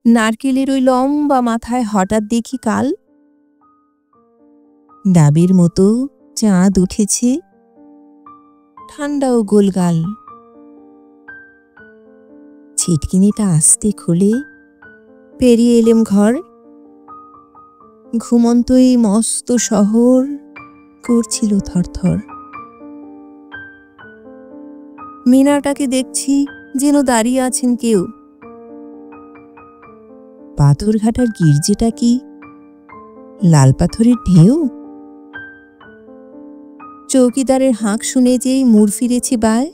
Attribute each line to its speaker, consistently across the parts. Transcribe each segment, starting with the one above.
Speaker 1: নারকেলের ওই লম্বা মাথায় হঠাৎ দেখি কাল ডাবের মতো চাঁদ উঠেছে, ঠান্ডা ও গোলগাল। ছিটকিনিটা আস্তে খুলে পেরিয়ে এলেম ঘর। ঘুমন্ত এই মস্ত শহর করছিল থরথর। মিনারটাকে দেখছি যেন দাঁড়িয়ে আছেন কেউ। পাথরঘাটার গির্জেটা কি লাল পাথরের ঢেউ? চৌকিদারের হাঁক শুনে যেই মুড় ফিরেছি বায়,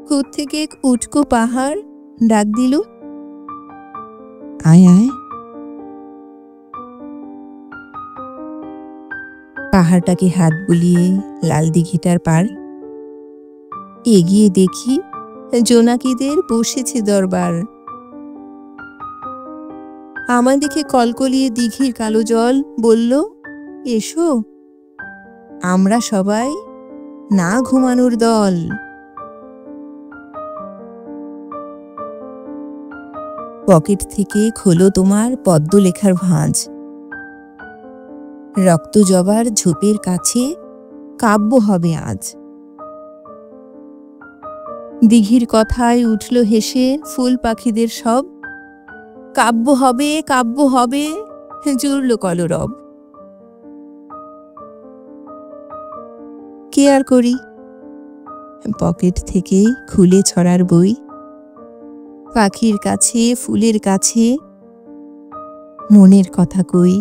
Speaker 1: কোত্থেকে এক উটকো পাহাড় ডাক দিল, আয় আয়। পাহাড়টাকে হাত বুলিয়ে লাল দিঘিটার পার এগিয়ে দেখি জোনাকিদের বসেছে দরবার। আমার দিকে কলকলিয়ে দিঘির কালো জল বলল, এসো আমরা সবাই না ঘুমানোর দল। পকেট থেকে খোলো তোমার পদ্ম লেখার ভাঁজ। রক্ত জবার ঝোপের কাছে কাব্য হবে আজ। দিঘির কথায় উঠল হেসে ফুল পাখিদের সব, কাব্য হবে কাব্য হবে, জুড়ল কলরব। কে আর করি, পকেট থেকে খুলে ছড়ার বই। পাখির কাছে ফুলের কাছে মনের কথা কই।